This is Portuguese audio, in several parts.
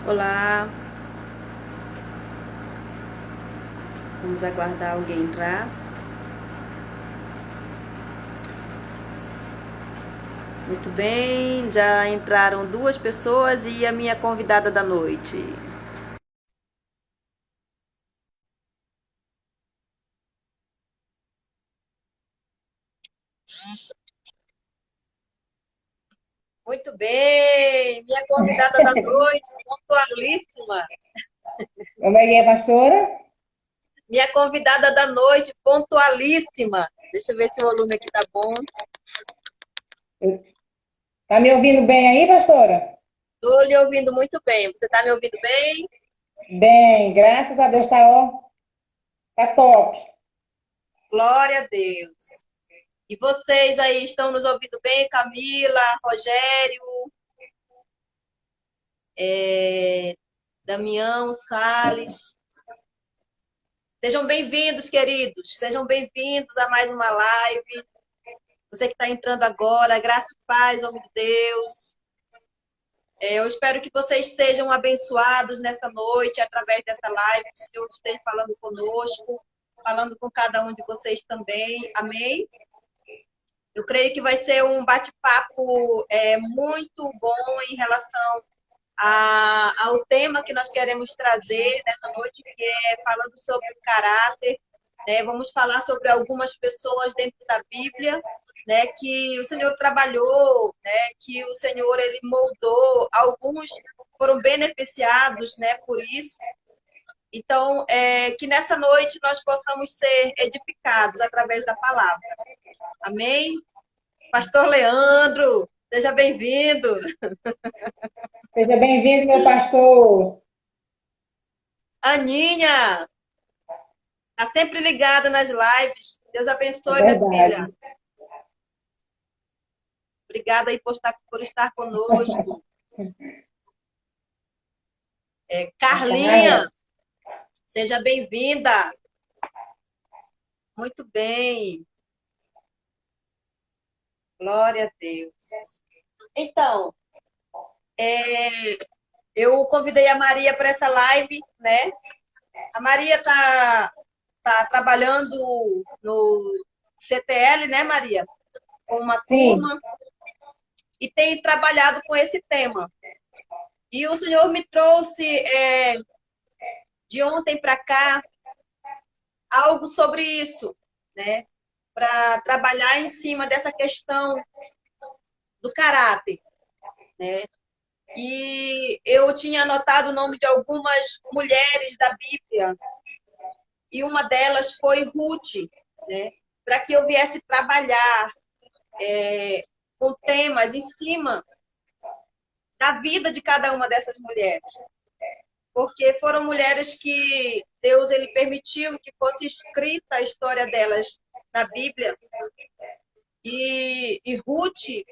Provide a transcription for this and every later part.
Olá, vamos aguardar alguém entrar. Muito bem, já entraram duas pessoas e a minha convidada da noite. Muito bem, minha convidada da noite, pontualíssima. Como é que é, pastora? Minha convidada da noite, pontualíssima. Deixa eu ver se o volume aqui tá bom. Tá me ouvindo bem aí, pastora? Estou lhe ouvindo muito bem. Você está me ouvindo bem? Bem, graças a Deus tá, ó, tá top. Glória a Deus. E vocês aí estão nos ouvindo bem? Camila, Rogério, Damião, Salles. Sejam bem-vindos, queridos. Sejam bem-vindos a mais uma live. Você que está entrando agora, graça e paz, homem de Deus. Eu espero que vocês sejam abençoados nessa noite, através dessa live, que o Senhor esteja falando conosco, falando com cada um de vocês também. Amém? Eu creio que vai ser um bate-papo muito bom em relação ao tema que nós queremos trazer nessa noite, que é falando sobre o caráter. Né? Vamos falar sobre algumas pessoas dentro da Bíblia, né, que o Senhor trabalhou, né, que o Senhor ele moldou, alguns foram beneficiados, né, por isso. Então, que nessa noite nós possamos ser edificados através da palavra. Amém? Pastor Leandro, seja bem-vindo. Seja bem-vindo, meu pastor. Aninha, tá sempre ligada nas lives. Deus É abençoe, minha filha. verdade. Obrigada aí por estar conosco. A Carla. Carlinha, seja bem-vinda. Muito bem. Glória a Deus. Então, eu convidei a Maria para essa live, né? A Maria tá trabalhando no CTL, né, Maria? Com uma Sim, turma e tem trabalhado com esse tema. E o Senhor me trouxe de ontem para cá algo sobre isso, né? Para trabalhar em cima dessa questão do caráter, né? E eu tinha anotado o nome de algumas mulheres da Bíblia, e uma delas foi Ruth, né? Para que eu viesse trabalhar com temas em cima da vida de cada uma dessas mulheres. Porque foram mulheres que Deus ele permitiu que fosse escrita a história delas na Bíblia. E Ruth,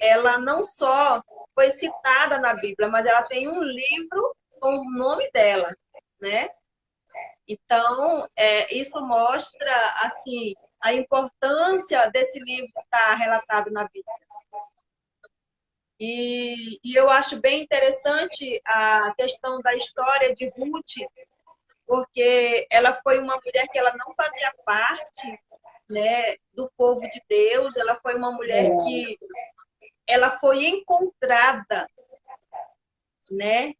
ela não só foi citada na Bíblia, mas ela tem um livro com o nome dela, né? Então, isso mostra, assim, a importância desse livro estar relatado na Bíblia. E eu acho bem interessante a questão da história de Ruth, porque ela foi uma mulher que ela não fazia parte, né, do povo de Deus, ela foi uma mulher verdade. que ela foi encontrada, né,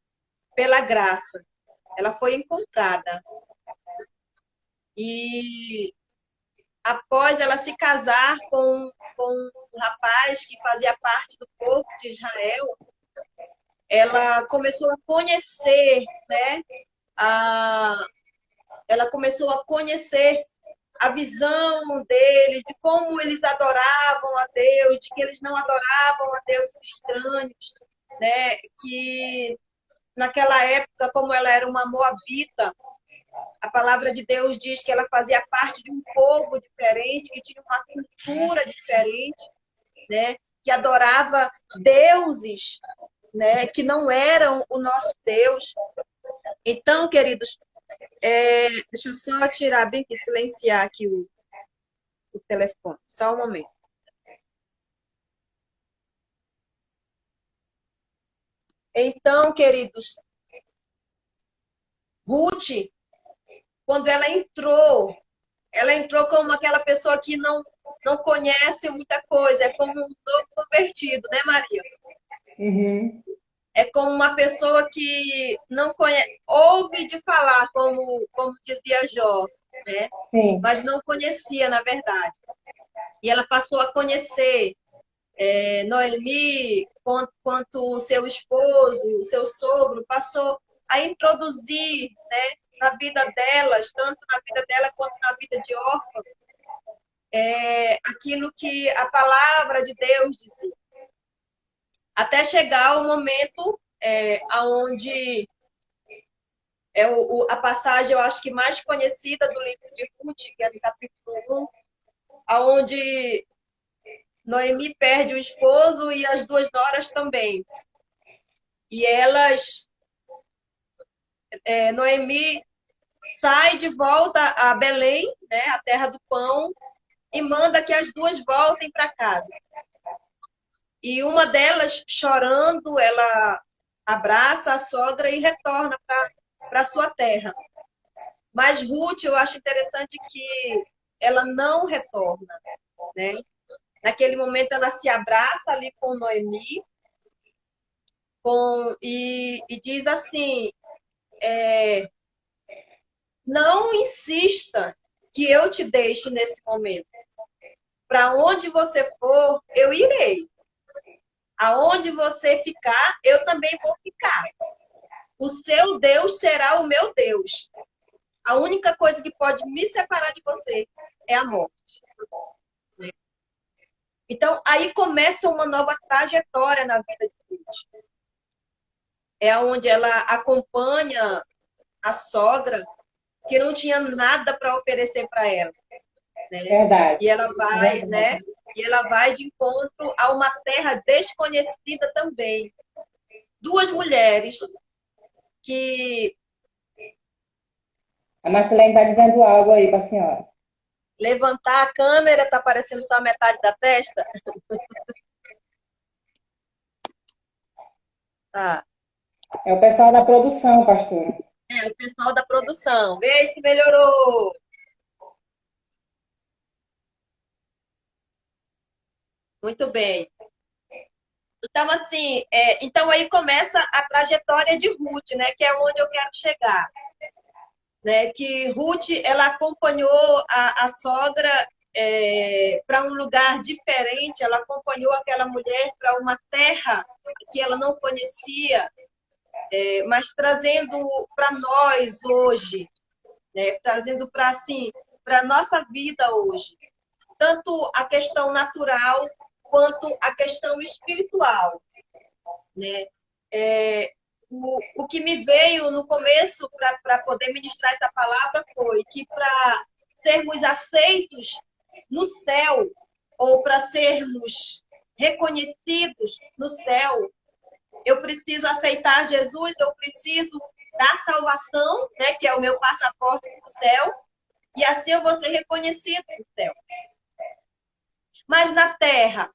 pela graça. Ela foi encontrada. E após ela se casar com um rapaz que fazia parte do povo de Israel, ela começou a conhecer, né, a, ela começou a conhecer a visão deles, de como eles adoravam a Deus, de que eles não adoravam a deuses estranhos, né? Que naquela época, como ela era uma moabita, a palavra de Deus diz que ela fazia parte de um povo diferente, que tinha uma cultura diferente, né? Que adorava deuses, né? Que não eram o nosso Deus. Então, queridos, deixa eu só tirar bem aqui, silenciar aqui o telefone, só um momento. Então, queridos, Ruth, quando ela entrou como aquela pessoa que não conhece muita coisa, é como um novo convertido, né, Maria? Uhum. É como uma pessoa que não conhece, ouve de falar, como dizia Jó, né? Sim. Mas não conhecia, na verdade. E ela passou a conhecer Noemi, quanto o seu esposo, o seu sogro, passou a introduzir, né, na vida delas, tanto na vida dela quanto na vida de órfã, aquilo que a palavra de Deus dizia. Até chegar o momento onde a passagem, eu acho que mais conhecida do livro de Ruth, que é no capítulo 1, onde Noemi perde o esposo e as duas noras também. E Noemi sai de volta a Belém, né, a terra do pão, e manda que as duas voltem para casa. E uma delas, chorando, ela abraça a sogra e retorna para sua terra. Mas Ruth, eu acho interessante que ela não retorna, né? Naquele momento, ela se abraça ali com Noemi e diz assim, não insista que eu te deixe nesse momento. Para onde você for, eu irei. Aonde você ficar, eu também vou ficar. O seu Deus será o meu Deus. A única coisa que pode me separar de você é a morte. Então, aí começa uma nova trajetória na vida de Ruth. É onde ela acompanha a sogra, que não tinha nada para oferecer para ela, né? Verdade. E ela vai, Verdade. né? E ela vai de encontro a uma terra desconhecida também. Duas mulheres que A Marcelene está dizendo algo aí para a senhora. levantar a câmera, está aparecendo só a metade da testa. Tá. É o pessoal da produção, pastora. É o pessoal da produção. Vê se melhorou. Muito bem. Então, assim, então aí começa a trajetória de Ruth, né? Que é onde eu quero chegar. Né? Que Ruth, ela acompanhou a sogra para um lugar diferente, ela acompanhou aquela mulher para uma terra que ela não conhecia, mas trazendo para nós hoje, né? Trazendo para assim, para a nossa vida hoje, tanto a questão natural quanto a questão espiritual, né? O que me veio no começo para poder ministrar essa palavra foi que para sermos aceitos no céu, ou para sermos reconhecidos no céu, eu preciso aceitar Jesus, eu preciso da salvação, né, que é o meu passaporte para o céu, e assim eu vou ser reconhecido no céu. Mas na terra,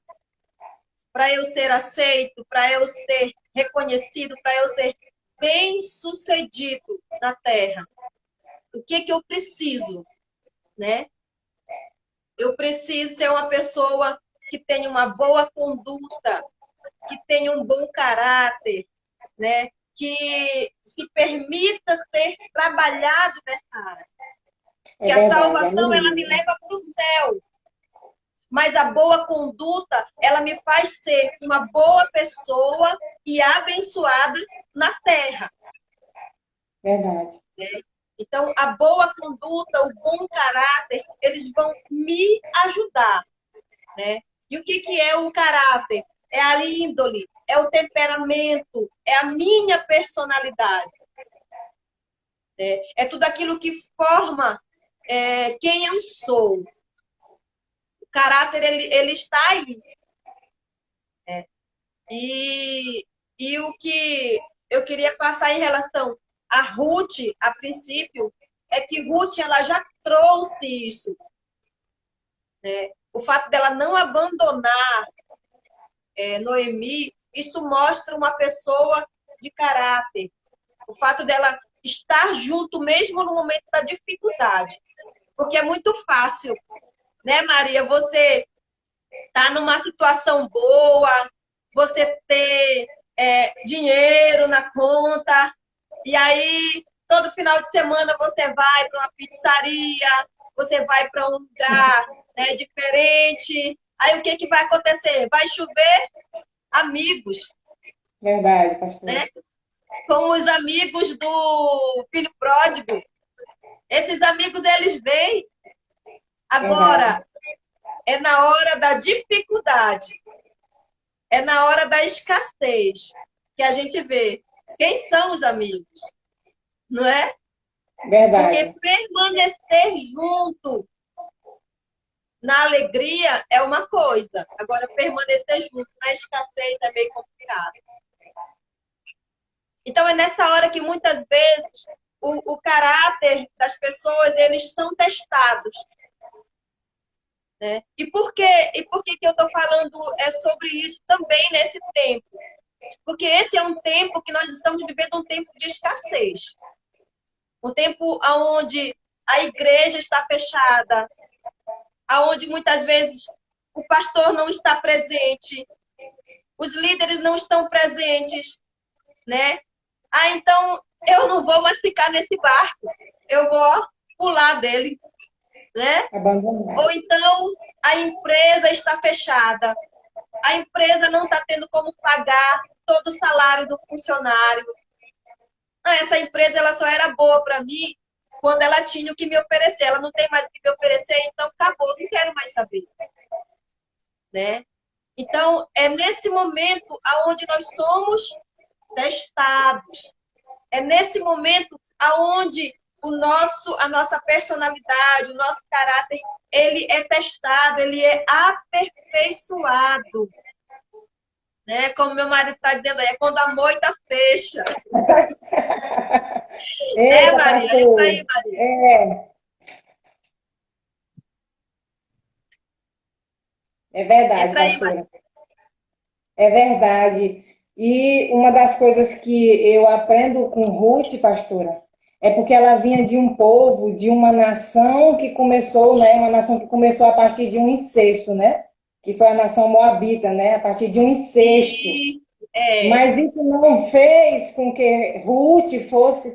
para eu ser aceito, para eu ser reconhecido, para eu ser bem-sucedido na terra, o que eu preciso, né? Eu preciso ser uma pessoa que tenha uma boa conduta, que tenha um bom caráter, né? Que se permita ser trabalhado nessa área. Porque a Verdade, salvação, ela me aleluia. leva para o céu. Mas a boa conduta, ela me faz ser uma boa pessoa e abençoada na terra. Verdade. Então, a boa conduta, o bom caráter, eles vão me ajudar, né? E o que é o caráter? É a índole, é o temperamento, é a minha personalidade. É tudo aquilo que forma quem eu sou. O caráter, ele está aí. E o que eu queria passar em relação a Ruth, a princípio, é que Ruth, ela já trouxe isso, né? O fato dela não abandonar Noemi, isso mostra uma pessoa de caráter. O fato dela estar junto mesmo no momento da dificuldade. Porque é muito fácil, né, Maria? Você tá numa situação boa, você ter dinheiro na conta, e aí todo final de semana você vai para uma pizzaria, você vai para um lugar, né, diferente. Aí o que que vai acontecer? Vai chover amigos, Verdade, pastor. né? Com os amigos do filho pródigo. Esses amigos, eles vêm. Verdade. Agora, é na hora da dificuldade, é na hora da escassez que a gente vê quem são os amigos, não é? Porque Verdade. permanecer junto na alegria é uma coisa, agora permanecer junto na escassez é meio complicado. Então é nessa hora que muitas vezes o caráter das pessoas, eles são testados. Né? E por que eu estou falando sobre isso também nesse tempo? Porque esse é um tempo que nós estamos vivendo, um tempo de escassez. Um tempo onde a igreja está fechada, onde muitas vezes o pastor não está presente, os líderes não estão presentes, né? Então eu não vou mais ficar nesse barco, eu vou pular dele, né? Abandonar. Ou então a empresa está fechada, a empresa não está tendo como pagar todo o salário do funcionário. Essa empresa ela só era boa para mim quando ela tinha o que me oferecer. Ela não tem mais o que me oferecer, então acabou, não quero mais saber. Né? Então, é nesse momento onde nós somos testados. É nesse momento onde a nossa personalidade, o nosso caráter, ele é testado, ele é aperfeiçoado. Né? Como meu marido está dizendo aí, é quando a moita fecha. Né, Eita, Maria? Entra aí, pastor. Maria. É verdade, Entra aí, Maria. pastora. É verdade. E uma das coisas que eu aprendo com Ruth, pastora, é porque ela vinha de um povo, de uma nação que começou, né? Uma nação que começou a partir de um incesto, né? Que foi a nação moabita, né? A partir de um incesto. Isso, é, Mas isso não fez com que Ruth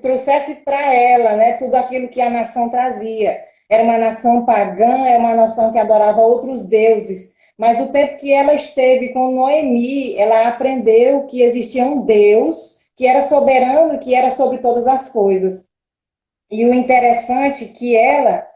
trouxesse para ela, né, tudo aquilo que a nação trazia. Era uma nação pagã, era uma nação que adorava outros deuses. Mas o tempo que ela esteve com Noemi, ela aprendeu que existia um Deus que era soberano, que era sobre todas as coisas. E o interessante é que ela,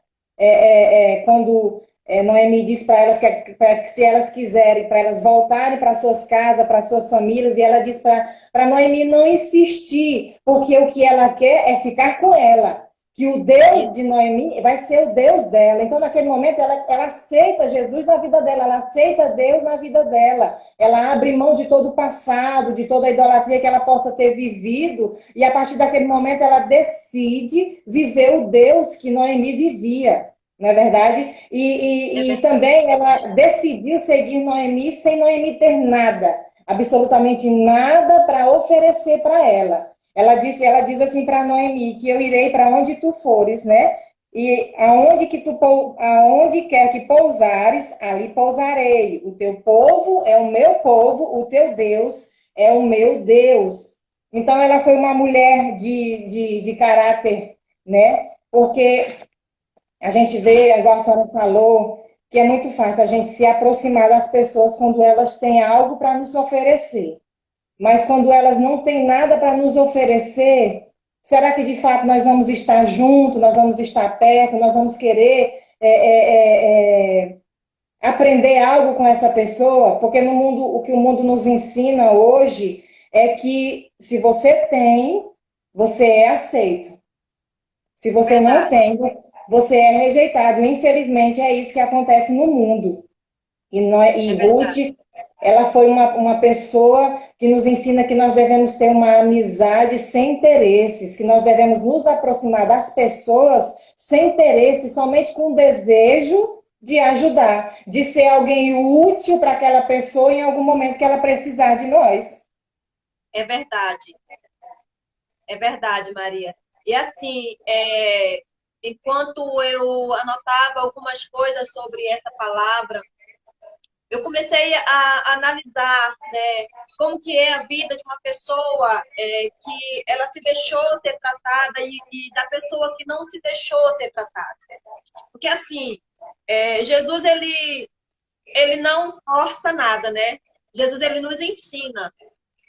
quando Noemi diz para elas que se elas quiserem, para elas voltarem para suas casas, para suas famílias, e ela diz para Noemi não insistir, porque o que ela quer é ficar com ela, que o Deus de Noemi vai ser o Deus dela. Então, naquele momento, ela aceita Jesus na vida dela, ela aceita Deus na vida dela, ela abre mão de todo o passado, de toda a idolatria que ela possa ter vivido, e a partir daquele momento ela decide viver o Deus que Noemi vivia. Não é verdade? E também ela decidiu seguir Noemi sem Noemi ter nada, absolutamente nada para oferecer para ela. Ela diz assim para Noemi que eu irei para onde tu fores, né? E aonde quer que pousares, ali pousarei. O teu povo é o meu povo, o teu Deus é o meu Deus. Então ela foi uma mulher de caráter, né? Porque a gente vê, igual a senhora falou, que é muito fácil a gente se aproximar das pessoas quando elas têm algo para nos oferecer. Mas quando elas não têm nada para nos oferecer, será que de fato nós vamos estar juntos, nós vamos estar perto, nós vamos querer aprender algo com essa pessoa? Porque no mundo, o que o mundo nos ensina hoje é que se você tem, você é aceito. Se você não verdade. tem, você é rejeitado. Infelizmente, é isso que acontece no mundo. É E Ruth, verdade. ela foi uma pessoa que nos ensina que nós devemos ter uma amizade sem interesses, que nós devemos nos aproximar das pessoas sem interesse, somente com o desejo de ajudar, de ser alguém útil para aquela pessoa em algum momento que ela precisar de nós. É verdade. É verdade, Maria. E assim, enquanto eu anotava algumas coisas sobre essa palavra, eu comecei a analisar, né, como que é a vida de uma pessoa que ela se deixou ser tratada e da pessoa que não se deixou ser tratada. Porque assim, Jesus ele não força nada, né? Jesus ele nos ensina,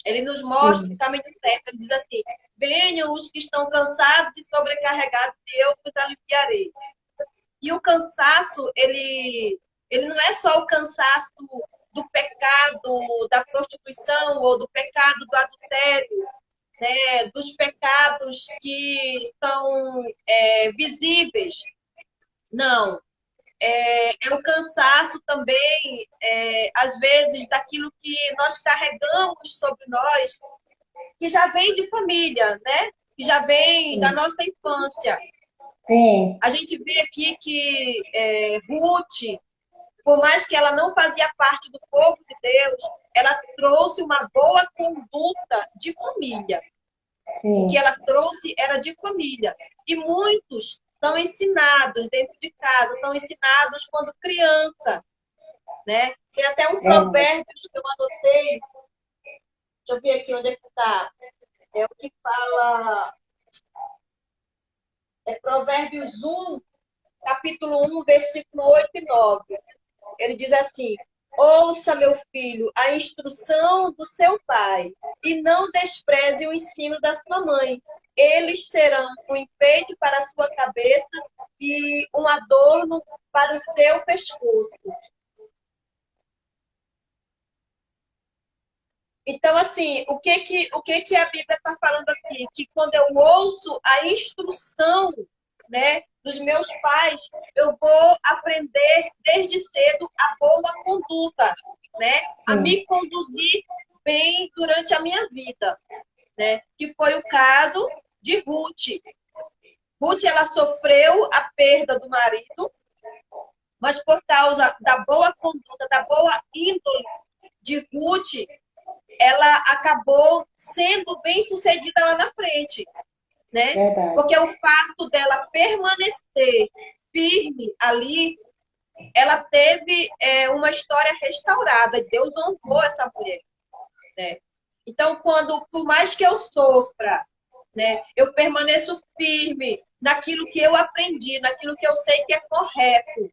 ele nos mostra o Sim, caminho certo. Ele diz assim: venham os que estão cansados e sobrecarregados, e eu vos aliviarei. E o cansaço, ele não é só o cansaço do pecado da prostituição ou do pecado do adultério, né? Dos pecados que são visíveis. Não. É o cansaço também, às vezes, daquilo que nós carregamos sobre nós, que já vem de família, né? Que já vem da sim, nossa infância. sim, A gente vê aqui que Ruth, por mais que ela não fazia parte do povo de Deus, ela trouxe uma boa conduta de família. O que sim. ela trouxe era de família. E muitos são ensinados dentro de casa, são ensinados quando criança, né? Tem até um É, provérbio que eu anotei, deixa eu ver aqui onde é que está. É o que fala, Provérbios 1, capítulo 1, versículo 8 e 9. Ele diz assim: ouça, meu filho, a instrução do seu pai, e não despreze o ensino da sua mãe. Eles terão um enfeite para a sua cabeça e um adorno para o seu pescoço. Então, assim, o que que a Bíblia está falando aqui? Que quando eu ouço a instrução, né, dos meus pais, eu vou aprender desde cedo a boa conduta, né? A sim, me conduzir bem durante a minha vida, né? Que foi o caso de Ruth. Ruth, ela sofreu a perda do marido, mas por causa da boa conduta, da boa índole de Ruth, ela acabou sendo bem sucedida lá na frente, né? verdade. Porque o fato dela permanecer firme ali, ela teve uma história restaurada. Deus honrou essa mulher, né? Então, quando, por mais que eu sofra, né, eu permaneço firme naquilo que eu aprendi, naquilo que eu sei que é correto,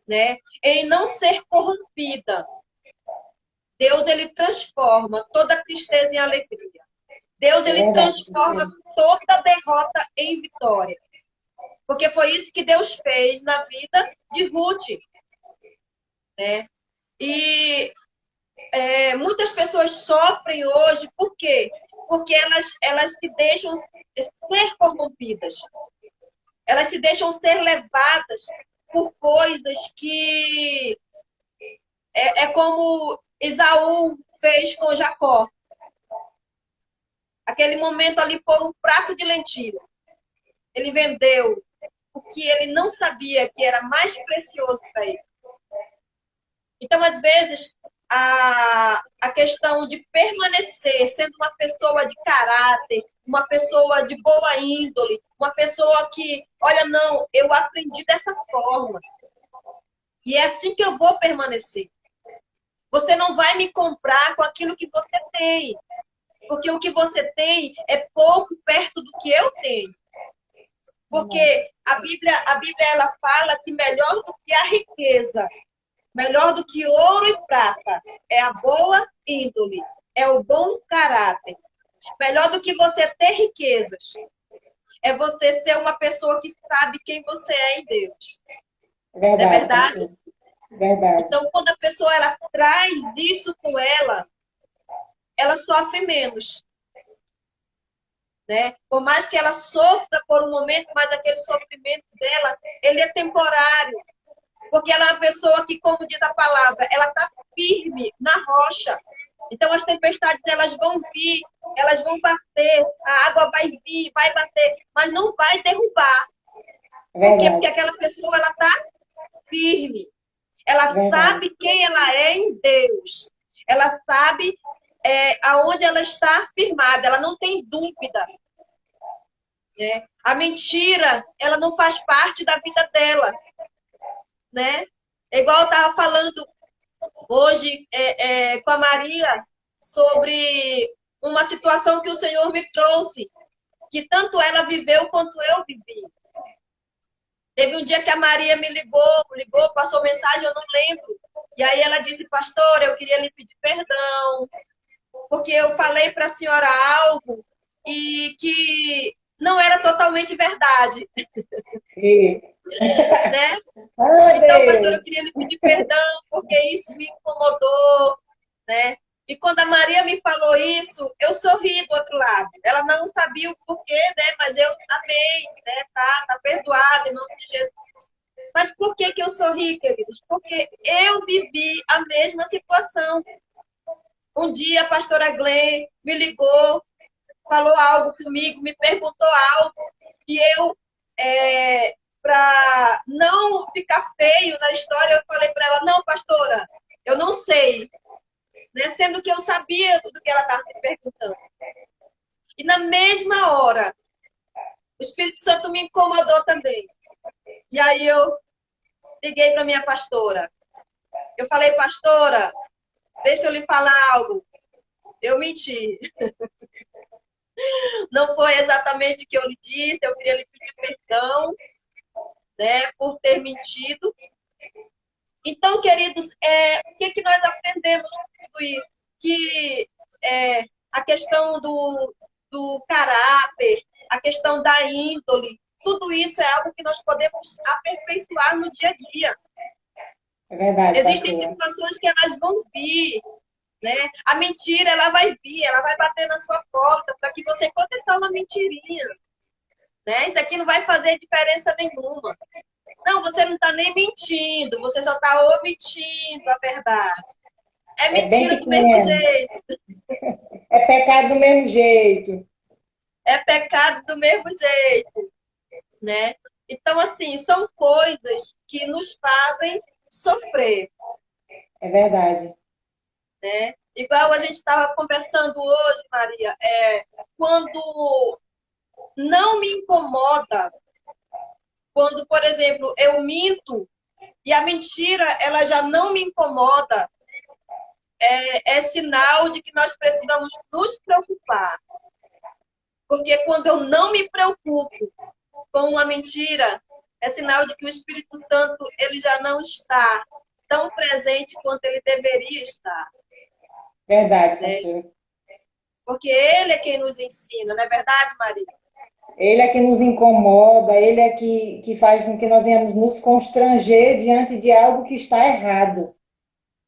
né? Em não ser corrompida. Deus, ele transforma toda tristeza em alegria. Deus, É ele verdade. transforma toda derrota em vitória. Porque foi isso que Deus fez na vida de Ruth, né? E muitas pessoas sofrem hoje, por quê? Porque elas se deixam ser corrompidas. Elas se deixam ser levadas por coisas que é como Esaú fez com Jacó. Aquele momento ali por um prato de lentilha. Ele vendeu o que ele não sabia que era mais precioso para ele. Então, às vezes, a questão de permanecer sendo uma pessoa de caráter, uma pessoa de boa índole, uma pessoa que, olha, não, eu aprendi dessa forma. E é assim que eu vou permanecer. Você não vai me comprar com aquilo que você tem. Porque o que você tem é pouco perto do que eu tenho. Porque a Bíblia ela fala que melhor do que a riqueza, melhor do que ouro e prata, é a boa índole, é o bom caráter. Melhor do que você ter riquezas, é você ser uma pessoa que sabe quem você é em Deus. Não é Verdade, verdade? pastor. Verdade. Então, quando a pessoa ela traz isso com ela sofre menos. Né? Por mais que ela sofra por um momento, mas aquele sofrimento dela, ele é temporário. Porque ela é uma pessoa que, como diz a palavra, ela está firme na rocha. Então, as tempestades, elas vão vir, elas vão bater, a água vai vir, vai bater, mas não vai derrubar. Por quê? Porque Verdade. aquela pessoa, ela está firme. Ela Verdade. sabe quem ela é em Deus. Ela sabe aonde ela está firmada. Ela não tem dúvida. né? A mentira, ela não faz parte da vida dela, né? É igual eu estava falando hoje com a Maria sobre uma situação que o Senhor me trouxe, que tanto ela viveu quanto eu vivi. Teve um dia que a Maria me ligou, passou mensagem, eu não lembro. E aí ela disse, pastora, eu queria lhe pedir perdão, porque eu falei para a senhora algo e que não era totalmente verdade, E... né? Ai, Então, pastora, eu Deus. queria lhe pedir perdão, porque isso me incomodou, né? E quando a Maria me falou isso, eu sorri do outro lado. Ela não sabia o porquê, né? Mas eu amei, né? Tá perdoada em nome de Jesus. Mas por que que eu sorri, queridos? Porque eu vivi a mesma situação. Um dia a pastora Glenn me ligou, falou algo comigo, me perguntou algo, e eu, para não ficar feio na história, eu falei para ela, não, pastora, eu não sei, né? Sendo que eu sabia do que ela estava me perguntando. E na mesma hora, o Espírito Santo me incomodou também. E aí eu liguei para minha pastora. Eu falei, pastora, deixa eu lhe falar algo. Eu menti. Não foi exatamente o que eu lhe disse, eu queria lhe pedir perdão, né, por ter mentido. Então, queridos, o que nós aprendemos com tudo isso? Que a questão do caráter, a questão da índole, tudo isso é algo que nós podemos aperfeiçoar no dia a dia. É verdade, Existem pastora. situações que elas vão vir, né? A mentira, ela vai vir, ela vai bater na sua porta para que você contestar uma mentirinha, né? Isso aqui não vai fazer diferença nenhuma. Não, você não está nem mentindo, você só está omitindo a verdade. É É bem mentira do mesmo pequeno. jeito, É pecado do mesmo jeito. é pecado do mesmo jeito, né? Então, assim, são coisas que nos fazem sofrer, É verdade. né? Igual a gente estava conversando hoje, Maria, quando não me incomoda, quando, por exemplo, eu minto e a mentira ela já não me incomoda, é sinal de que nós precisamos nos preocupar. Porque quando eu não me preocupo com uma mentira, é sinal de que o Espírito Santo ele já não está tão presente quanto ele deveria estar, Verdade, né? pastora. Porque ele é quem nos ensina, não é verdade, Maria? Ele é que nos incomoda, ele é que faz com que nós venhamos nos constranger diante de algo que está errado.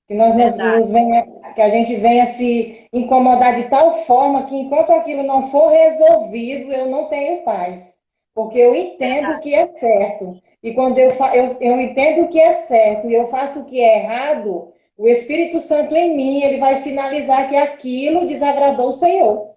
Que Verdade, que a gente venha se incomodar de tal forma que enquanto aquilo não for resolvido, eu não tenho paz. Porque eu entendo o verdade, que é certo. E quando eu entendo o que é certo e eu faço o que é errado, o Espírito Santo em mim, ele vai sinalizar que aquilo desagradou o Senhor.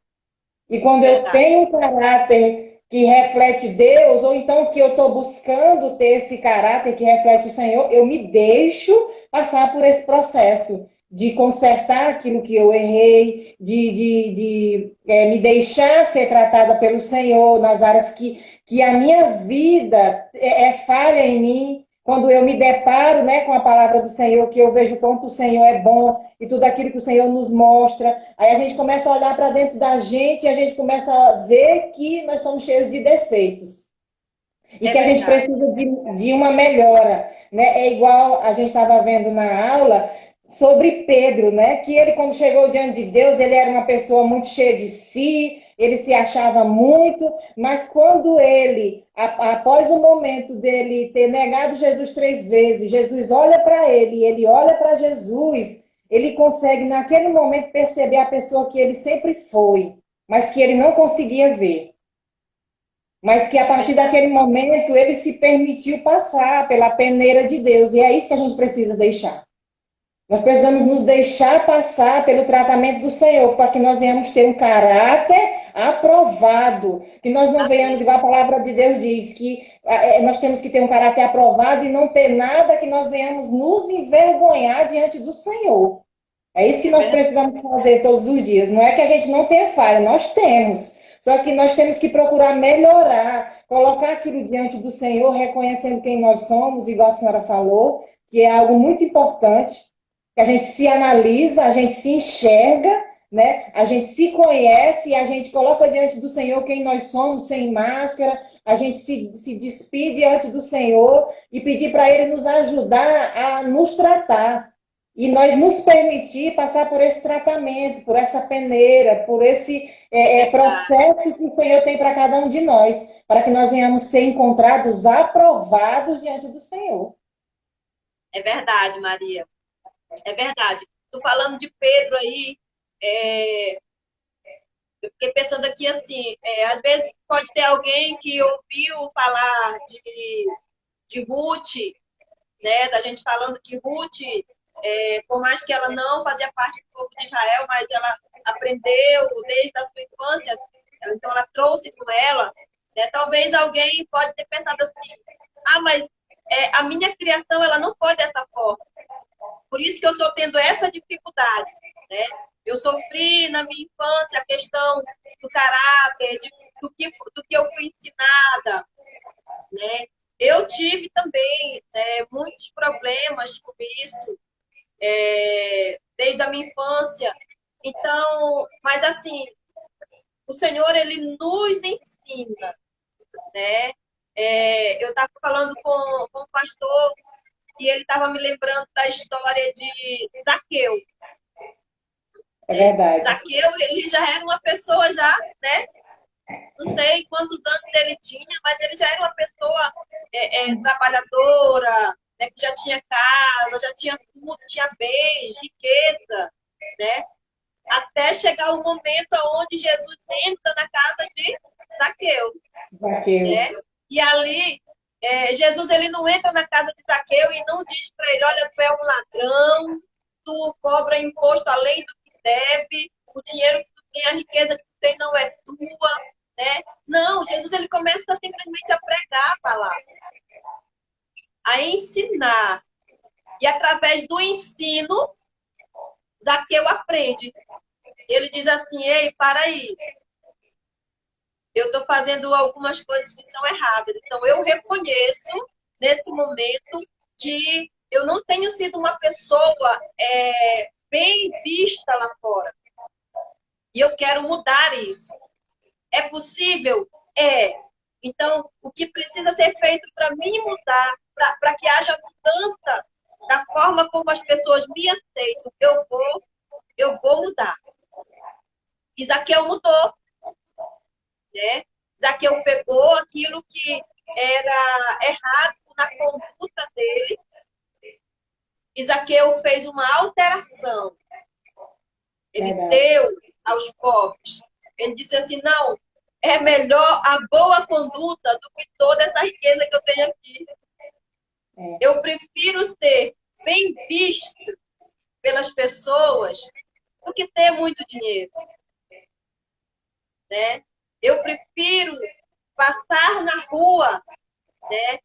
E quando eu verdade. tenho um caráter que reflete Deus, ou então que eu estou buscando ter esse caráter que reflete o Senhor, eu me deixo passar por esse processo de consertar aquilo que eu errei, de me deixar ser tratada pelo Senhor nas áreas que a minha vida é falha em mim. Quando eu me deparo, né, com a palavra do Senhor, que eu vejo quanto o Senhor é bom e tudo aquilo que o Senhor nos mostra, aí a gente começa a olhar para dentro da gente e a gente começa a ver que nós somos cheios de defeitos e É que a gente verdade. precisa de uma melhora, né? É igual a gente estava vendo na aula sobre Pedro, né? Que ele, quando chegou diante de Deus, ele era uma pessoa muito cheia de si, ele se achava muito, mas quando ele, após o momento dele ter negado Jesus 3 vezes, Jesus olha para ele, ele olha para Jesus, ele consegue naquele momento perceber a pessoa que ele sempre foi, mas que ele não conseguia ver. Mas que a É partir verdade. daquele momento ele se permitiu passar pela peneira de Deus. E é isso que a gente precisa deixar. Nós precisamos nos deixar passar pelo tratamento do Senhor, para que nós venhamos ter um caráter aprovado. Que nós não venhamos, Amém. igual a palavra de Deus diz, que nós temos que ter um caráter aprovado e não ter nada que nós venhamos nos envergonhar diante do Senhor. É isso que É nós verdade. precisamos fazer todos os dias. Não é que a gente não tenha falha, nós temos. Só que nós temos que procurar melhorar, colocar aquilo diante do Senhor, reconhecendo quem nós somos, igual a senhora falou, que é algo muito importante, que a gente se analisa, a gente se enxerga, né? A gente se conhece e a gente coloca diante do Senhor quem nós somos, sem máscara, a gente se despide diante do Senhor e pedir para Ele nos ajudar a nos tratar. E nós nos permitir passar por esse tratamento, por essa peneira, por esse processo que o Senhor tem para cada um de nós, para que nós venhamos ser encontrados aprovados diante do Senhor. É verdade, Maria. É verdade. Estou falando de Pedro aí. Eu fiquei pensando aqui assim, às vezes pode ter alguém que ouviu falar de Ruth, né? Da gente falando que Ruth, por mais que ela não fazia parte do povo de Israel, mas ela aprendeu desde a sua infância, então ela trouxe com ela, né? Talvez alguém pode ter pensado assim, mas a minha criação ela não foi dessa forma. Por isso que eu estou tendo essa dificuldade, né? Eu sofri na minha infância a questão do caráter, do que eu fui ensinada, né? Eu tive também muitos problemas com isso, desde a minha infância. Então, mas assim, o Senhor, Ele nos ensina, né? Eu estava falando com o pastor e ele estava me lembrando da história de Zaqueu. É verdade. Zaqueu, ele já era uma pessoa já, né? Não sei quantos anos ele tinha, mas ele já era uma pessoa trabalhadora, né? Que já tinha casa, já tinha tudo, tinha bens, riqueza, né? Até chegar o momento onde Jesus entra na casa de Zaqueu. Né? E ali, Jesus ele não entra na casa de Zaqueu e não diz para ele, olha, tu é um ladrão, tu cobra imposto além do que deve, o dinheiro que tu tem, a riqueza que tu tem não é tua, né? Não, Jesus ele começa simplesmente a pregar a palavra, a ensinar. E através do ensino, Zaqueu aprende. Ele diz assim, ei, para aí, eu estou fazendo algumas coisas que são erradas. Então, eu reconheço, nesse momento, que eu não tenho sido uma pessoa bem vista lá fora. E eu quero mudar isso. É possível? É. Então, o que precisa ser feito para mim mudar, para que haja mudança da forma como as pessoas me aceitam, eu vou mudar. E Zaqueu mudou. Né? Zaqueu pegou aquilo que era errado na conduta dele. E Zaqueu fez uma alteração. Ele deu aos pobres. Ele disse assim, não, é melhor a boa conduta do que toda essa riqueza que eu tenho aqui. Eu prefiro ser bem visto pelas pessoas do que ter muito dinheiro. Né? Eu prefiro passar na rua, né,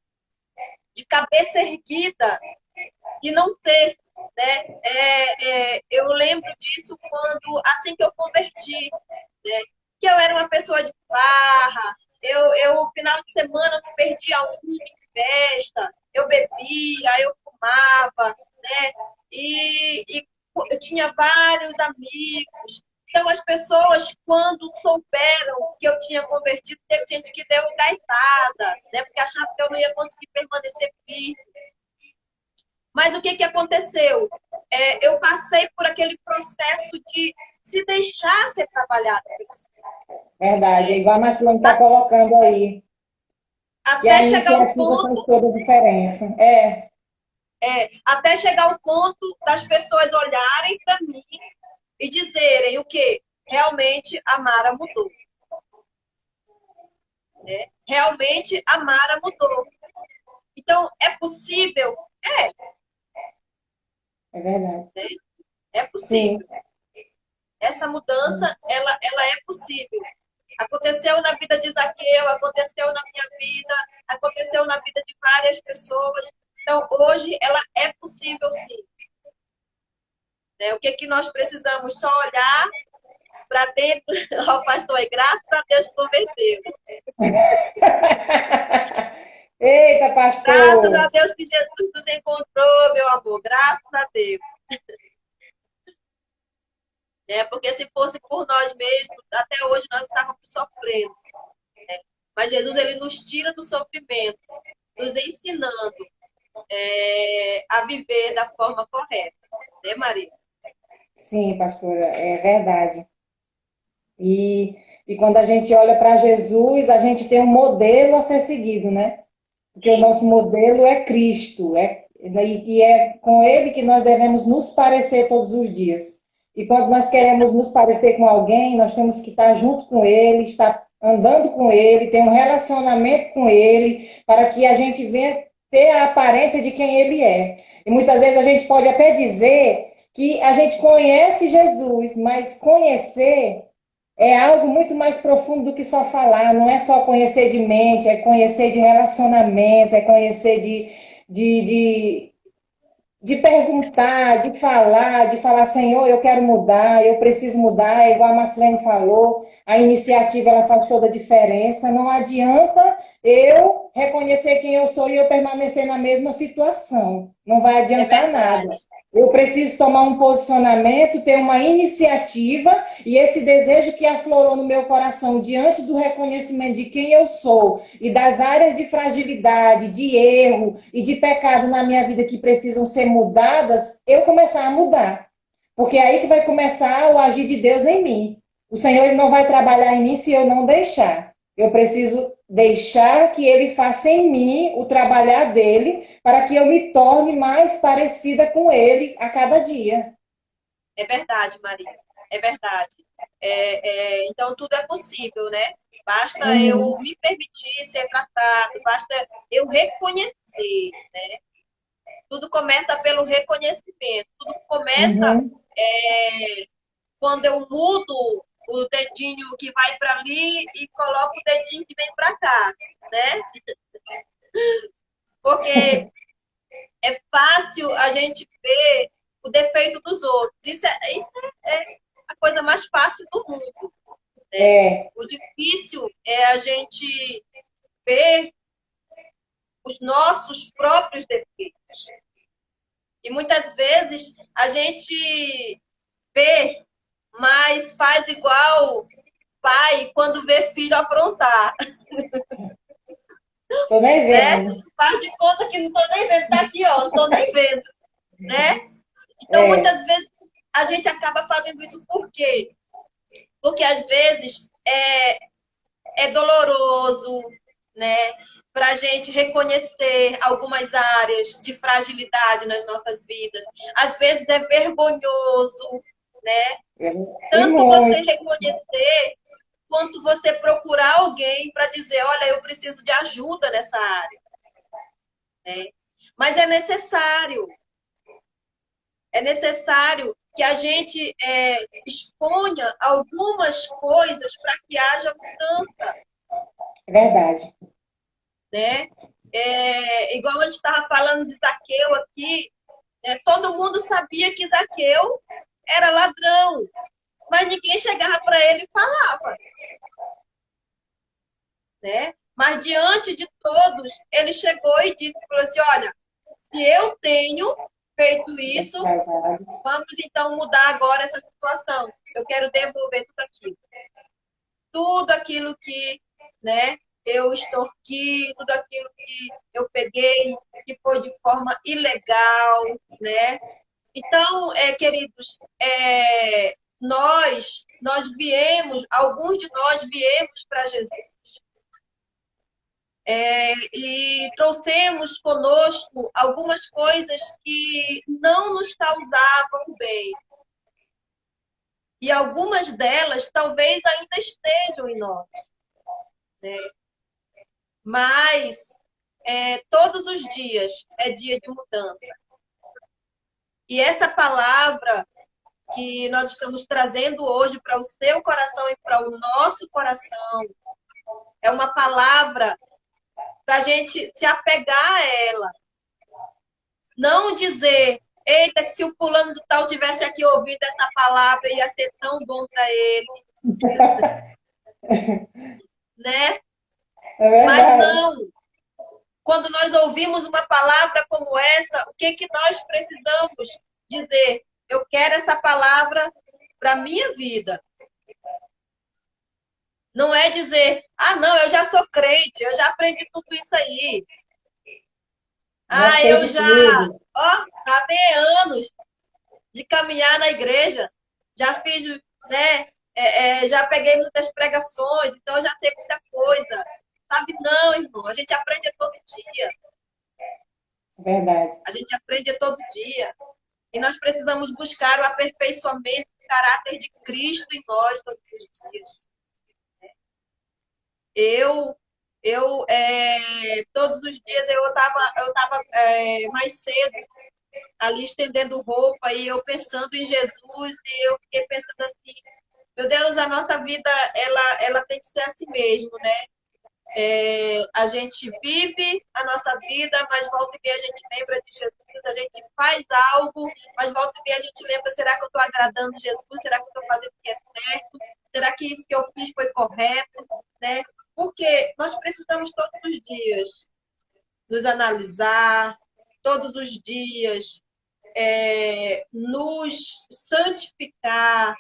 de cabeça erguida e não ser. Né? Eu lembro disso assim que eu converti, né? Que eu era uma pessoa de farra, eu final de semana não perdia um em festa, eu bebia, eu fumava, né? E eu tinha vários amigos. Então, as pessoas, quando souberam que eu tinha convertido, teve gente que deu gaitada, né? Porque achava que eu não ia conseguir permanecer firme. Mas o que aconteceu? Eu passei por aquele processo de se deixar ser trabalhada. Verdade, igual a Marcelone está colocando aí. Até chegar ao ponto... faz toda a diferença. Até chegar ao ponto das pessoas olharem para mim e dizerem o quê? Realmente a Mara mudou. Realmente a Mara mudou. Então, é possível? É verdade. É possível. Sim. Essa mudança, ela é possível. Aconteceu na vida de Zaqueu, aconteceu na minha vida, aconteceu na vida de várias pessoas. Então, hoje, ela é possível, sim. O que nós precisamos? Só olhar para dentro. Ó, pastor, e graças a Deus converteu. Eita, Graças a pastor! Deus que Jesus nos encontrou, meu amor. Graças a Deus. Porque se fosse por nós mesmos, até hoje nós estávamos sofrendo. Mas Jesus, ele nos tira do sofrimento, nos ensinando a viver da forma correta. Né, Maria? Sim, pastora, é verdade. E, e quando a gente olha para Jesus, a gente tem um modelo a ser seguido, né? Porque o Sim, nosso modelo é Cristo, e é com Ele que nós devemos nos parecer todos os dias. E quando nós queremos nos parecer com alguém, nós temos que estar junto com Ele, estar andando com Ele, ter um relacionamento com Ele, para que a gente venha ter a aparência de quem Ele é. E muitas vezes a gente pode até dizer que a gente conhece Jesus, mas conhecer é algo muito mais profundo do que só falar, não é só conhecer de mente, é conhecer de relacionamento, é conhecer de, de, de perguntar, de falar, Senhor, eu quero mudar, eu preciso mudar, igual a Marcelene falou, a iniciativa ela faz toda a diferença, não adianta eu reconhecer quem eu sou e eu permanecer na mesma situação, não vai é adiantar nada. verdade. Eu preciso tomar um posicionamento, ter uma iniciativa e esse desejo que aflorou no meu coração diante do reconhecimento de quem eu sou e das áreas de fragilidade, de erro e de pecado na minha vida que precisam ser mudadas, eu começar a mudar. Porque é aí que vai começar o agir de Deus em mim. O Senhor ele não vai trabalhar em mim se eu não deixar. Eu preciso deixar que ele faça em mim o trabalhar dele para que eu me torne mais parecida com ele a cada dia. É verdade, Maria. É verdade. Então, tudo é possível, né? Basta eu Uhum, me permitir ser tratado, basta eu reconhecer, né? Tudo começa pelo reconhecimento. Tudo começa uhum. quando eu mudo o dedinho que vai para ali e coloco o dedinho que vem para cá, né? Porque é fácil a gente ver o defeito dos outros. Isso é a coisa mais fácil do mundo, né? É, O difícil é a gente ver os nossos próprios defeitos. E muitas vezes a gente vê, mas faz igual pai quando vê filho aprontar, tô nem né? vendo. Faz de conta que não tô nem vendo, tá aqui, ó, não tô nem vendo, né? Então, É, muitas vezes a gente acaba fazendo isso por quê? Porque às vezes é doloroso, né? Para a gente reconhecer algumas áreas de fragilidade nas nossas vidas. Às vezes é vergonhoso, né? e Tanto você muito. reconhecer, quanto você procurar alguém para dizer, olha, eu preciso de ajuda nessa área, né? Mas é necessário que a gente exponha algumas coisas para que haja mudança, É verdade. né? Igual a gente estava falando de Zaqueu aqui, todo mundo sabia que Zaqueu era ladrão, mas ninguém chegava para ele e falava, né? Mas diante de todos, ele chegou e disse, falou assim, olha, se eu tenho feito isso, vamos então mudar agora essa situação. Eu quero devolver tudo aquilo que, né, eu extorqui, tudo aquilo que eu peguei, que foi de forma ilegal, né? Então, queridos, nós viemos, alguns de nós viemos para Jesus. E trouxemos conosco algumas coisas que não nos causavam bem. E algumas delas talvez ainda estejam em nós, né? Mas todos os dias é dia de mudança. E essa palavra que nós estamos trazendo hoje para o seu coração e para o nosso coração é uma palavra para a gente se apegar a ela. Não dizer, Eita, que se o fulano de tal tivesse aqui ouvindo essa palavra, ia ser tão bom para ele, né? É Mas verdade. não. Quando nós ouvimos uma palavra como essa, o que que nós precisamos dizer? Eu quero essa palavra para minha vida. Não é dizer, ah, não, eu já sou crente, eu já aprendi tudo isso aí. Já Ah, sei eu de já, tudo. ó, já tenho anos de caminhar na igreja, já fiz, né, já peguei muitas pregações, então eu já sei muita coisa. Sabe, não, irmão, a gente aprende todo dia. Verdade. A gente aprende todo dia. E nós precisamos buscar o aperfeiçoamento do caráter de Cristo em nós todos os dias. Eu, todos os dias eu tava mais cedo ali estendendo roupa e eu pensando em Jesus e eu fiquei pensando assim, meu Deus, a nossa vida ela tem que ser assim mesmo, né? A gente vive a nossa vida, mas volta e meia a gente lembra de Jesus, a gente faz algo, mas volta e meia a gente lembra, será que eu estou agradando Jesus? Será que eu estou fazendo o que é certo? Será que isso que eu fiz foi correto? Né? Porque nós precisamos todos os dias nos analisar, todos os dias nos santificar,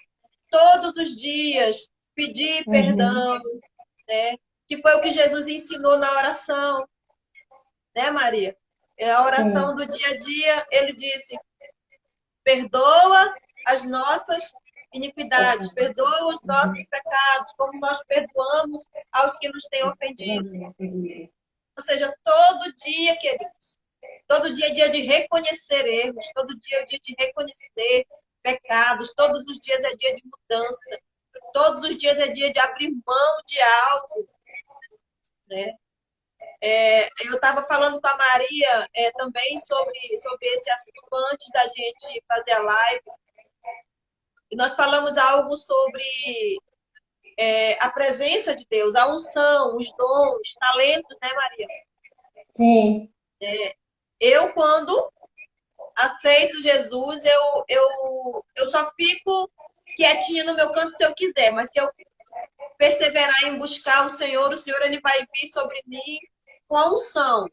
todos os dias pedir Uhum. perdão, né? Que foi o que Jesus ensinou na oração, né, Maria? A oração Sim. do dia a dia, ele disse: perdoa as nossas iniquidades, perdoa os nossos Uhum. pecados, como nós perdoamos aos que nos têm ofendido. Ou seja, todo dia, queridos, todo dia é dia de reconhecer erros, todo dia é dia de reconhecer pecados, todos os dias é dia de mudança, todos os dias é dia de abrir mão de algo, né? Eu estava falando com a Maria também sobre esse assunto antes da gente fazer a live, e nós falamos algo sobre a presença de Deus, a unção, os dons, talentos, né, Maria? Sim. Eu, quando aceito Jesus, eu só fico quietinha no meu canto se eu quiser, mas se eu perseverar em buscar o Senhor ele vai vir sobre mim com a unção,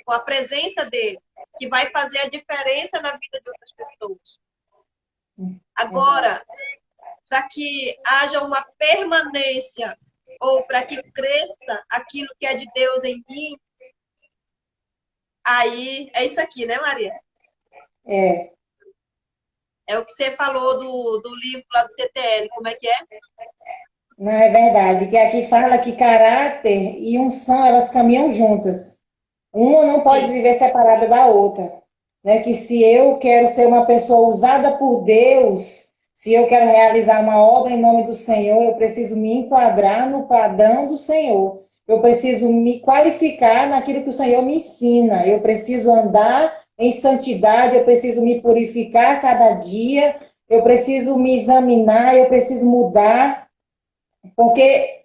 com a presença dele, que vai fazer a diferença na vida de outras pessoas. Verdade. Agora, para que haja uma permanência ou para que cresça aquilo que é de Deus em mim, aí é isso aqui, né, Maria? É. É o que você falou do livro lá do CTL, como é que é? Não, é verdade. Que aqui fala que caráter e unção, elas caminham juntas. Uma não pode Sim, viver separada da outra, né? Que se eu quero ser uma pessoa usada por Deus, se eu quero realizar uma obra em nome do Senhor, eu preciso me enquadrar no padrão do Senhor. Eu preciso me qualificar naquilo que o Senhor me ensina. Eu preciso andar em santidade, eu preciso me purificar cada dia, eu preciso me examinar, eu preciso mudar, porque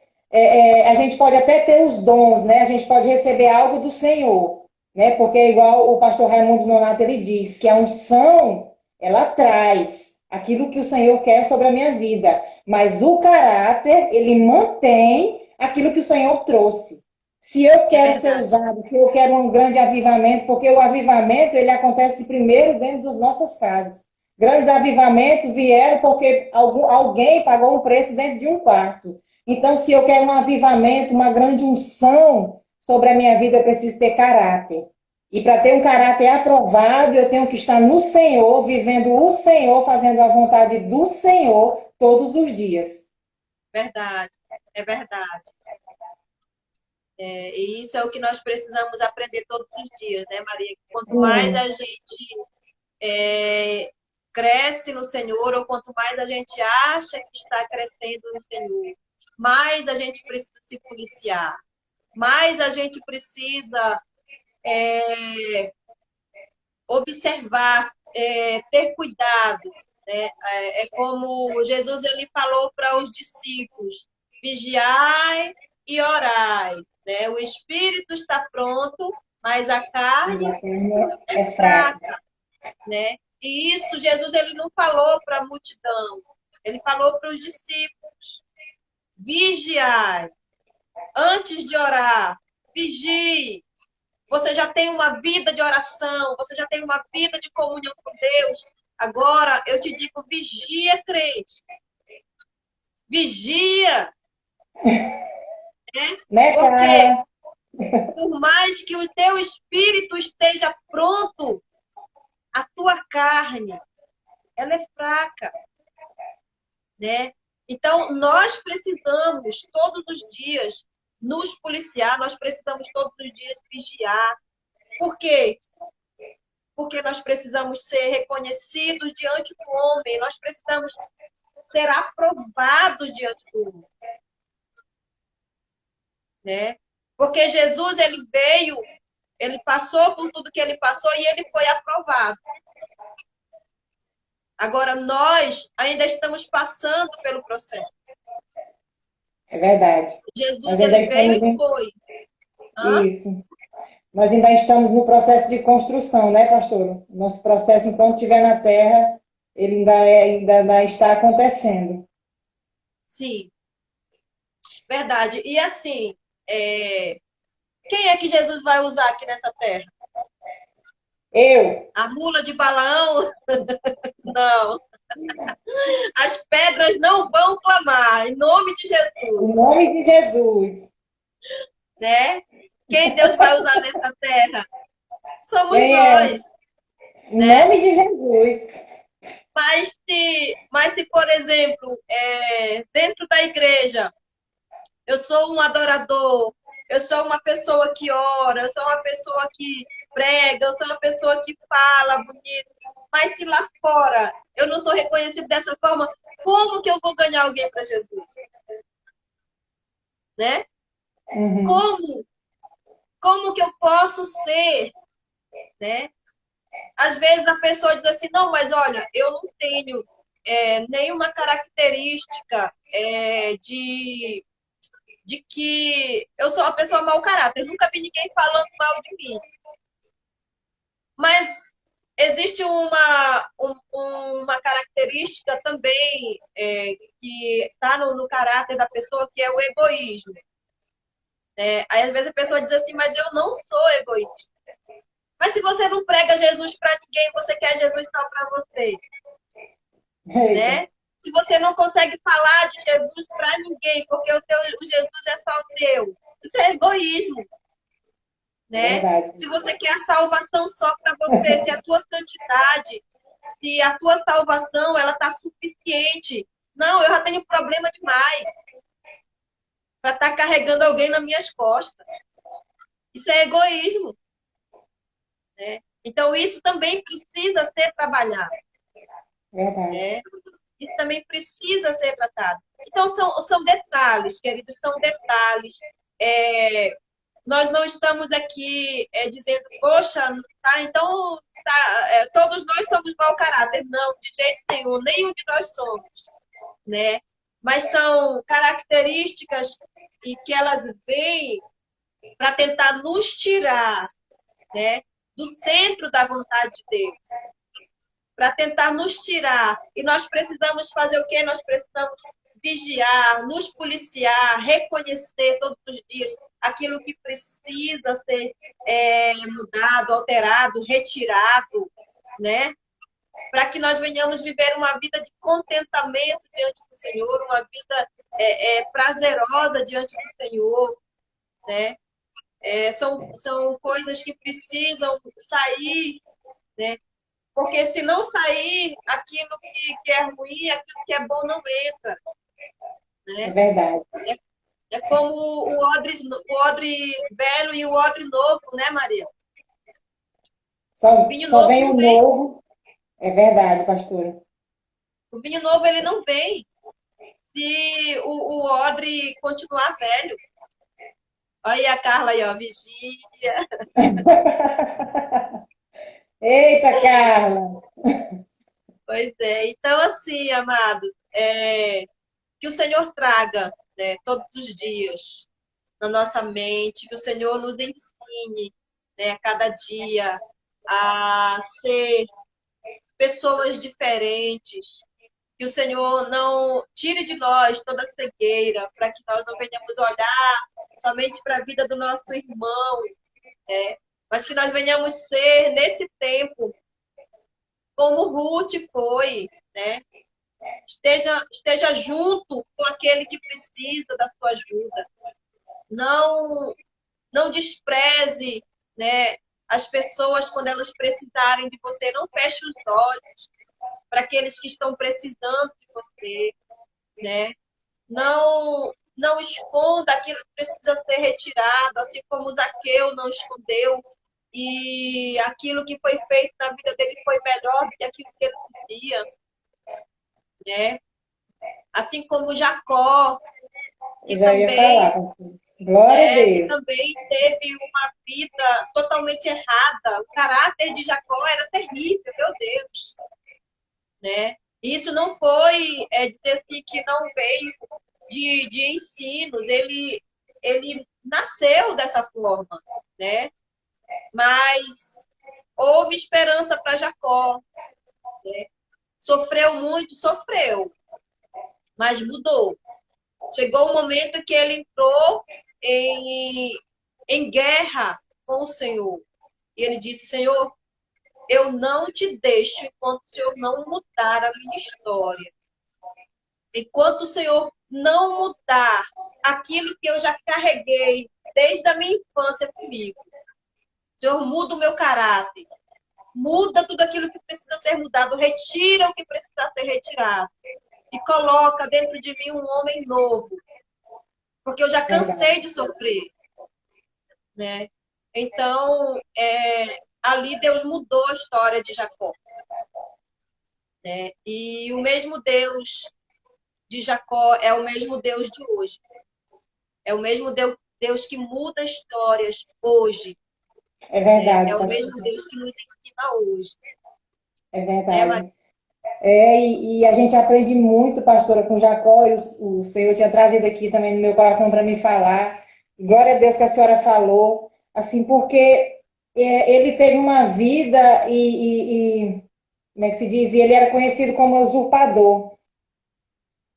a gente pode até ter os dons, né? A gente pode receber algo do Senhor, né? Porque igual o pastor Raimundo Nonato, ele diz que a unção, ela traz aquilo que o Senhor quer sobre a minha vida, mas o caráter, ele mantém aquilo que o Senhor trouxe. Se eu é quero ser verdade. usado, se eu quero um grande avivamento, porque o avivamento, ele acontece primeiro dentro das nossas casas. Grandes avivamentos vieram porque alguém pagou um preço dentro de um quarto. Então, se eu quero um avivamento, uma grande unção sobre a minha vida, eu preciso ter caráter. E para ter um caráter aprovado, eu tenho que estar no Senhor, vivendo o Senhor, fazendo a vontade do Senhor todos os dias. Verdade, é verdade. E isso é o que nós precisamos aprender todos os dias, né, Maria? Quanto mais Sim, a gente cresce no Senhor, ou quanto mais a gente acha que está crescendo no Senhor, mais a gente precisa se policiar, mais a gente precisa observar, ter cuidado. Né? É como Jesus ele falou para os discípulos: vigiai e orai. Né? O espírito está pronto, mas a carne a carne é é fraca. fraca. Né? E isso Jesus ele não falou para a multidão, ele falou para os discípulos: vigiai, antes de orar, vigie. Você já tem uma vida de oração, você já tem uma vida de comunhão com Deus. Agora eu te digo, vigia, crente. Vigia, Né, porque Carla? por mais que o teu espírito esteja pronto, a tua carne, ela é fraca, né? Então, nós precisamos todos os dias nos policiar, nós precisamos todos os dias vigiar. Por quê? Porque nós precisamos ser reconhecidos diante do homem, nós precisamos ser aprovados diante do homem, né? Porque Jesus, ele veio, ele passou por tudo que ele passou e ele foi aprovado. Agora, nós ainda estamos passando pelo processo. É verdade. Jesus, Nós ainda ele veio estamos e foi. Hã? Isso. Nós ainda estamos no processo de construção, né, pastor? Nosso processo, enquanto estiver na terra, ele ainda está acontecendo. Sim, verdade. E assim, quem é que Jesus vai usar aqui nessa terra? Eu, A mula de Balaão? Não. As pedras não vão clamar, em nome de Jesus, em nome de Jesus. né? Quem Deus vai usar nessa terra? Somos Quem é? nós, Em né? nome de Jesus. Mas se por exemplo, dentro da igreja, eu sou um adorador, eu sou uma pessoa que ora, eu sou uma pessoa que prega, eu sou uma pessoa que fala bonito, mas se lá fora eu não sou reconhecido dessa forma, como que eu vou ganhar alguém para Jesus? Né? Uhum. Como que eu posso ser, né? Às vezes a pessoa diz assim, não, mas olha, eu não tenho nenhuma característica de que eu sou uma pessoa mau caráter. Eu nunca vi ninguém falando mal de mim. Mas existe uma característica também que está no caráter da pessoa, que é o egoísmo. Aí às vezes a pessoa diz assim, mas eu não sou egoísta. Mas se você não prega Jesus para ninguém, você quer Jesus só para você, Eita, né? Se você não consegue falar de Jesus para ninguém, porque o Jesus é só o teu, isso é egoísmo, né? verdade. Se você quer a salvação só para você, se a tua santidade, se a tua salvação ela tá suficiente, não, eu já tenho problema demais para estar carregando alguém nas minhas costas. Isso é egoísmo, né? Então isso também precisa ser trabalhado, Verdade. né? Isso também precisa ser tratado. Então, são detalhes, queridos, são detalhes. Nós não estamos aqui dizendo, poxa, tá, então tá, todos nós somos mau caráter. Não, de jeito nenhum de nós somos, né? Mas são características que elas vêm para tentar nos tirar, né, do centro da vontade de Deus, para tentar nos tirar. E nós precisamos fazer o quê? Nós precisamos vigiar, nos policiar, reconhecer todos os dias aquilo que precisa ser mudado, alterado, retirado, né? Para que nós venhamos viver uma vida de contentamento diante do Senhor, uma vida prazerosa diante do Senhor, né? São coisas que precisam sair, né? Porque se não sair, aquilo que é ruim, aquilo que é bom não entra, É né? verdade. É como o odre velho e o odre novo, né, Maria? O vinho Só novo vem não o vem. novo. É verdade, pastora. O vinho novo, ele não vem se o odre continuar velho. Olha aí a Carla aí, ó, vigia. Eita, Carla! Pois é. Então, assim, amados, que o Senhor traga, né, todos os dias na nossa mente, que o Senhor nos ensine, né, a cada dia a ser pessoas diferentes. Que o Senhor não tire de nós toda a cegueira, para que nós não venhamos olhar somente para a vida do nosso irmão, né? Mas que nós venhamos ser, nesse tempo, como Ruth foi, né? Esteja junto com aquele que precisa da sua ajuda. Não despreze, né, as pessoas quando elas precisarem de você. Não feche os olhos para aqueles que estão precisando de você, né? Não esconda aquilo que precisa ser retirado, assim como Zaqueu não escondeu, e aquilo que foi feito na vida dele foi melhor do que aquilo que ele vivia, né? Assim como Jacó, que Eu já ia falar. também, Glória a que Deus. também teve uma vida totalmente errada. O caráter de Jacó era terrível, meu Deus, né? Isso não foi dizer assim que não veio de ensinos, ele nasceu dessa forma, né? Mas houve esperança para Jacó, né? Sofreu muito, sofreu, mas mudou. Chegou o momento que ele entrou em guerra com o Senhor. E ele disse: Senhor, eu não te deixo enquanto o Senhor não mudar a minha história. Enquanto o Senhor não mudar aquilo que eu já carreguei desde a minha infância comigo. Senhor, muda o meu caráter. Muda tudo aquilo que precisa ser mudado. Retira o que precisa ser retirado. E coloca dentro de mim um homem novo. Porque eu já cansei de sofrer, né? Então, ali Deus mudou a história de Jacó, né? E o mesmo Deus de Jacó é o mesmo Deus de hoje. É o mesmo Deus que muda histórias hoje. É verdade, É o pastor. mesmo Deus que nos ensina hoje. É verdade. E a gente aprende muito, pastora, com Jacó, e o Senhor tinha trazido aqui também no meu coração para me falar. Glória a Deus que a senhora falou, assim, porque ele teve uma vida como é que se diz? E ele era conhecido como usurpador.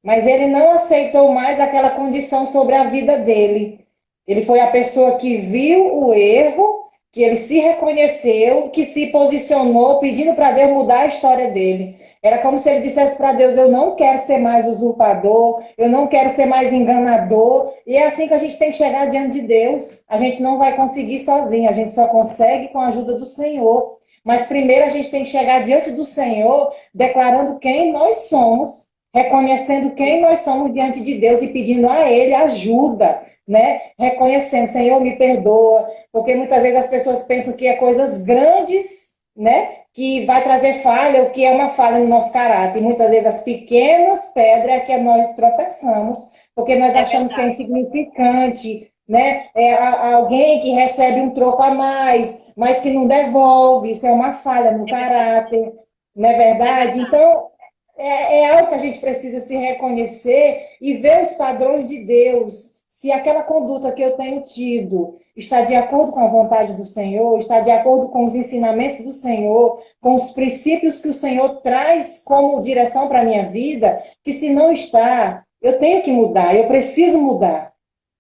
Mas ele não aceitou mais aquela condição sobre a vida dele. Ele foi a pessoa que viu o erro, que ele se reconheceu, que se posicionou pedindo para Deus mudar a história dele. Era como se ele dissesse para Deus: eu não quero ser mais usurpador, eu não quero ser mais enganador. E é assim que a gente tem que chegar diante de Deus. A gente não vai conseguir sozinho, a gente só consegue com a ajuda do Senhor. Mas primeiro a gente tem que chegar diante do Senhor, declarando quem nós somos, reconhecendo quem nós somos diante de Deus e pedindo a Ele ajuda, né? Reconhecendo: Senhor, me perdoa, porque muitas vezes as pessoas pensam que é coisas grandes, né? Que vai trazer falha, o que é uma falha no nosso caráter. E muitas vezes as pequenas pedras é que nós tropeçamos, porque nós achamos que é insignificante, né? Alguém que recebe um troco a mais, mas que não devolve, isso é uma falha no caráter, não é verdade? Então, é algo que a gente precisa se reconhecer e ver os padrões de Deus. Se aquela conduta que eu tenho tido está de acordo com a vontade do Senhor, está de acordo com os ensinamentos do Senhor, com os princípios que o Senhor traz como direção para a minha vida, que se não está, eu tenho que mudar, eu preciso mudar.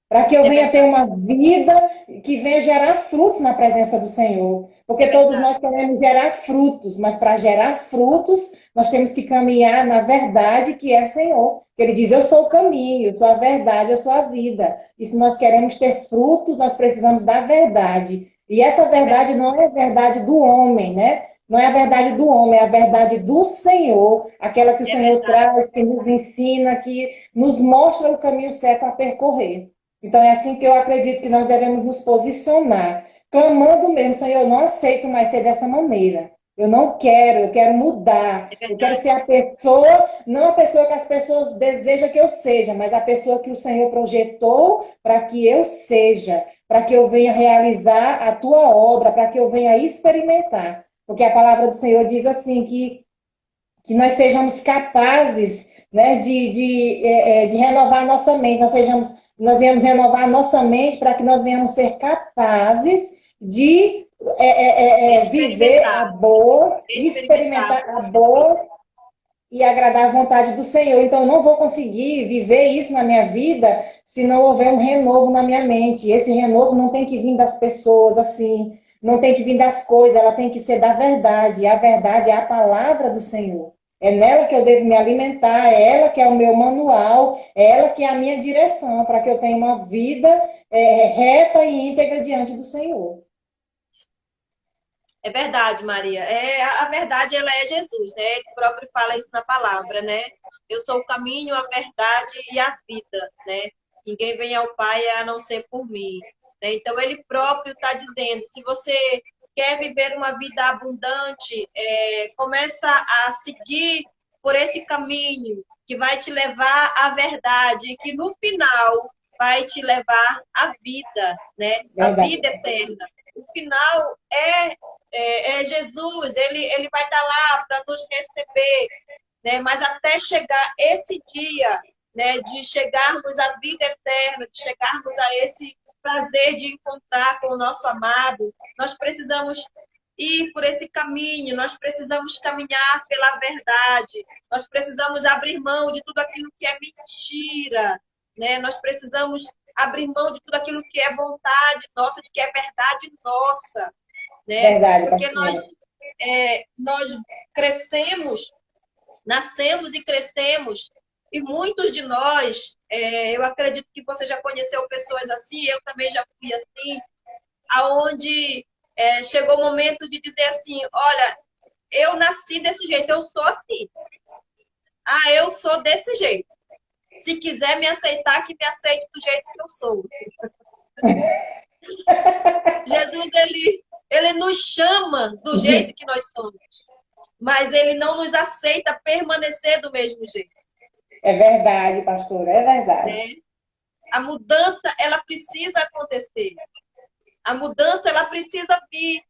Para que eu venha ter uma vida que venha gerar frutos na presença do Senhor. Porque todos nós queremos gerar frutos, mas para gerar frutos, nós temos que caminhar na verdade que é o Senhor. Ele diz: eu sou o caminho, eu sou a verdade, eu sou a vida. E se nós queremos ter fruto, nós precisamos da verdade. E essa verdade não é a verdade do homem, né? Não é a verdade do homem, é a verdade do Senhor, aquela que o Senhor traz, que nos ensina, que nos mostra o caminho certo a percorrer. Então, é assim que eu acredito que nós devemos nos posicionar, clamando mesmo: Senhor, eu não aceito mais ser dessa maneira. Eu quero mudar. Eu quero ser a pessoa, não a pessoa que as pessoas desejam que eu seja, mas a pessoa que o Senhor projetou para que eu seja, para que eu venha realizar a tua obra, para que eu venha experimentar. Porque a palavra do Senhor diz assim, que nós sejamos capazes, né, de renovar a nossa mente, nós venhamos renovar a nossa mente para que nós venhamos ser capazes de viver a Experimentar, boa, experimentar. experimentar a boa e agradar a vontade do Senhor. Então, eu não vou conseguir viver isso na minha vida se não houver um renovo na minha mente. E esse renovo não tem que vir das pessoas, assim, não tem que vir das coisas, ela tem que ser da verdade. E a verdade é a palavra do Senhor. É nela que eu devo me alimentar, é ela que é o meu manual, é ela que é a minha direção para que eu tenha uma vida reta e íntegra diante do Senhor. É verdade, Maria. A verdade, ela é Jesus, né? Ele próprio fala isso na palavra, né? Eu sou o caminho, a verdade e a vida, né? Ninguém vem ao Pai a não ser por mim. Né? Então, ele próprio está dizendo, se você quer viver uma vida abundante, começa a seguir por esse caminho que vai te levar à verdade, que no final vai te levar à vida, né? A Verdade. vida eterna. O final é Jesus, ele vai estar lá para nos receber, né? Mas até chegar esse dia, né, de chegarmos à vida eterna, de chegarmos a esse prazer de encontrar com o nosso amado, nós precisamos ir por esse caminho, nós precisamos caminhar pela verdade, nós precisamos abrir mão de tudo aquilo que é mentira, né? Nós precisamos abrir mão de tudo aquilo que é vontade nossa, de que é verdade nossa, né? Verdade, Porque nós, pastora. nós crescemos, nascemos e crescemos, e muitos de nós, eu acredito que você já conheceu pessoas assim, eu também já fui assim, aonde chegou o momento de dizer assim, olha, eu nasci desse jeito, eu sou assim. Ah, eu sou desse jeito. Se quiser me aceitar, que me aceite do jeito que eu sou. Jesus, ele nos chama do jeito que nós somos, mas ele não nos aceita permanecer do mesmo jeito. É verdade, pastora, é verdade. Né? A mudança, ela precisa acontecer. A mudança, ela precisa vir.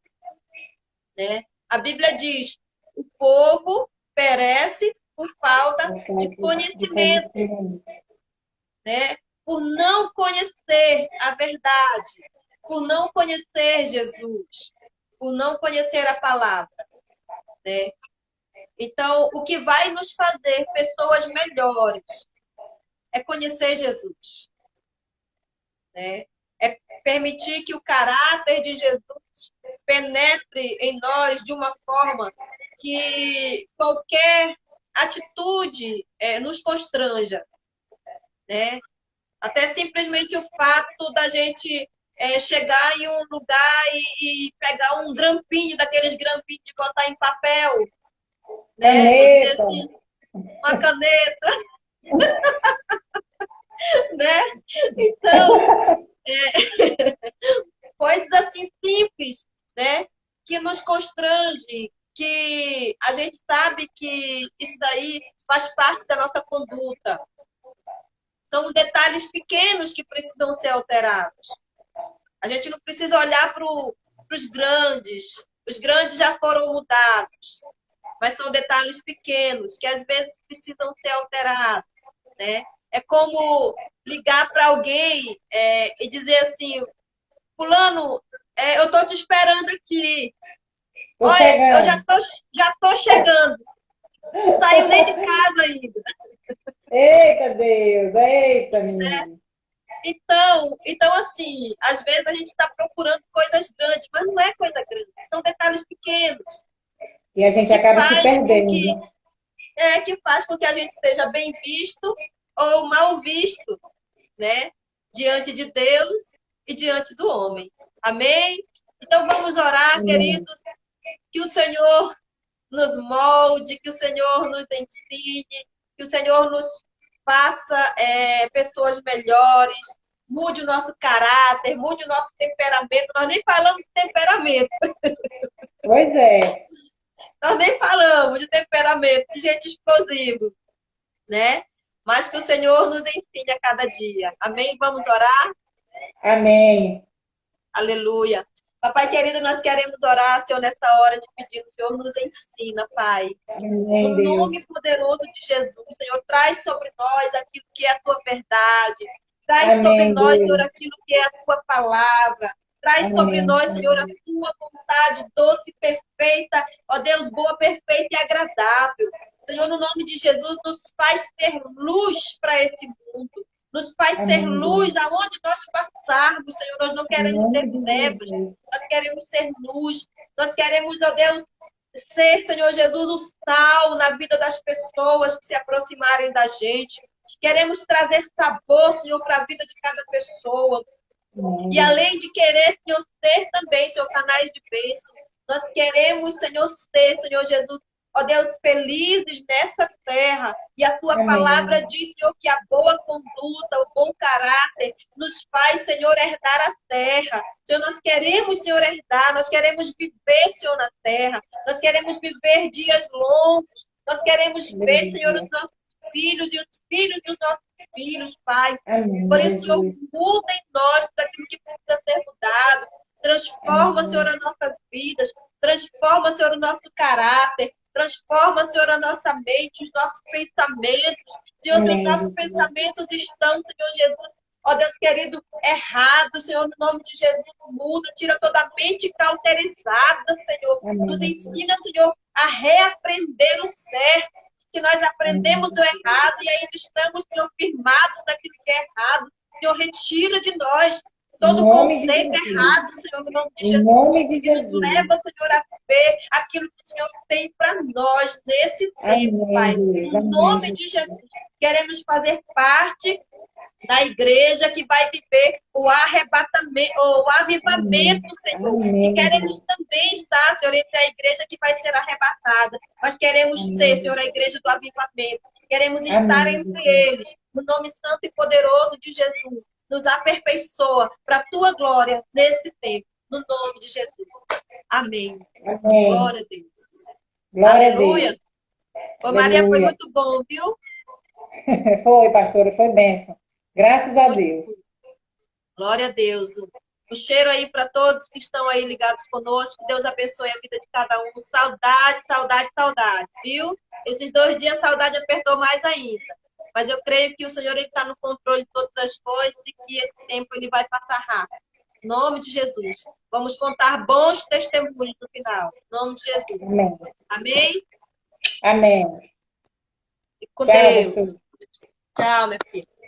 Né? A Bíblia diz, o povo perece por falta de conhecimento, né? Por não conhecer a verdade, por não conhecer Jesus, por não conhecer a palavra. Né? Então, o que vai nos fazer pessoas melhores é conhecer Jesus. Né? É permitir que o caráter de Jesus penetre em nós de uma forma que qualquer atitude nos constranja. Né? Até simplesmente o fato da gente chegar em um lugar e pegar um grampinho, daqueles grampinhos de botar em papel, né? E dizer Caneta. assim, uma caneta, né? Então, coisas assim simples, né? Que nos constrange, que a gente sabe que isso daí faz parte da nossa conduta. São detalhes pequenos que precisam ser alterados. A gente não precisa olhar para os grandes. Os grandes já foram mudados. Mas são detalhes pequenos que às vezes precisam ser alterados. Né? É como ligar para alguém e dizer assim, fulano, eu estou te esperando aqui. Tô Olha, eu já chegando. tô chegando. Não saiu nem de casa ainda. Eita Deus, eita Né? menino. Então, assim, às vezes a gente está procurando coisas grandes, mas não é coisa grande, são detalhes pequenos E a gente que acaba se faz com que, perdendo. que faz com que a gente seja bem visto ou mal visto, né? Diante de Deus e diante do homem. Amém? Então vamos orar, Amém. queridos, que o Senhor nos molde, que o Senhor nos ensine, que o Senhor nos faça pessoas melhores, mude o nosso caráter, mude o nosso temperamento. Nós nem falamos de temperamento, Pois é. nós nem falamos de temperamento, de gente explosivo, né? Mas que o Senhor nos ensine a cada dia. Amém? Vamos orar? Amém. Aleluia. Papai querido, nós queremos orar, Senhor, nessa hora, te pedindo, Senhor, nos ensina, Pai. Amém, No nome Deus. poderoso de Jesus, Senhor, traz sobre nós aquilo que é a tua verdade. Traz sobre Amém, nós, Senhor, Deus. aquilo que é a tua palavra. Traz sobre Amém. nós, Senhor, a tua vontade doce, perfeita, ó Deus, boa, perfeita e agradável. Senhor, no nome de Jesus, nos faz ser luz para esse mundo. Nos faz ser Amém, luz Deus. aonde nós passarmos, Senhor. Nós não Em queremos nome ter de trevas, Jesus. nós queremos ser luz. Nós queremos, ó Deus, ser, Senhor Jesus, o sal na vida das pessoas que se aproximarem da gente. Queremos trazer sabor, Senhor, para a vida de cada pessoa. Amém, E Deus. além de querer, Senhor, ser também, Senhor, canais de bênção, nós queremos, Senhor, ser, Senhor Jesus, ó Deus, felizes nessa terra. E a tua palavra Amém. diz, Senhor, que a boa conduta, o bom caráter nos faz, Senhor, herdar a terra. Senhor, nós queremos, Senhor, herdar, nós queremos viver, Senhor, na terra. Nós queremos viver dias longos. Nós queremos ver, Senhor, os Aleluia. nossos filhos e os filhos dos nossos filhos, Pai. Por Amém, isso, Senhor, Jesus. muda em nós tudo aquilo que precisa ser mudado. Transforma, Senhor, Amém. as nossas vidas. Transforma, Senhor, o nosso caráter. Transforma, Senhor, a nossa mente, os nossos pensamentos. Senhor, se os Amém, nossos Jesus. pensamentos estão, Senhor Jesus, ó Deus querido, errado, Senhor, no nome de Jesus, muda, tira toda a mente cauterizada, Senhor. Nos Amém, Jesus. ensina, Senhor, a reaprender o certo. Se nós aprendemos Amém. o errado e ainda estamos, Senhor, firmados naquilo que é errado, Senhor, retira de nós Em todo nome de conceito Jesus. errado, Senhor, no nome de Em Jesus. nome de E nos Jesus. leva, Senhor, a ver aquilo que o Senhor tem para nós nesse tempo, Amém, Pai. Deus. No Amém, nome de Jesus. Queremos fazer parte da igreja que vai viver o arrebatamento, o Amém. avivamento, Senhor. E Amém, queremos Deus. também estar, Senhor, entre a igreja que vai ser arrebatada. Mas queremos ser, Amém. Senhor, a igreja do avivamento. Queremos estar Amém, entre Jesus. eles, no nome santo e poderoso de Jesus. Nos aperfeiçoa para a tua glória nesse tempo, no nome de Jesus. Amém. Amém. Glória a Deus. Glória a Aleluia. Deus. Ô, Maria, foi Aleluia. muito bom, viu? Foi, pastora, foi bênção. Graças a Muito Deus. bom. Glória a Deus. Um cheiro aí para todos que estão aí ligados conosco. Deus abençoe a vida de cada um. Saudade, saudade, saudade. Viu? Esses 2 dias a saudade apertou mais ainda. Mas eu creio que o Senhor está no controle de todas as coisas e que esse tempo ele vai passar rápido. Em nome de Jesus. Vamos contar bons testemunhos no final. Em nome de Jesus. Amém. Amém? Amém. Fique com Tchau, Deus. pastor. Tchau, minha filha.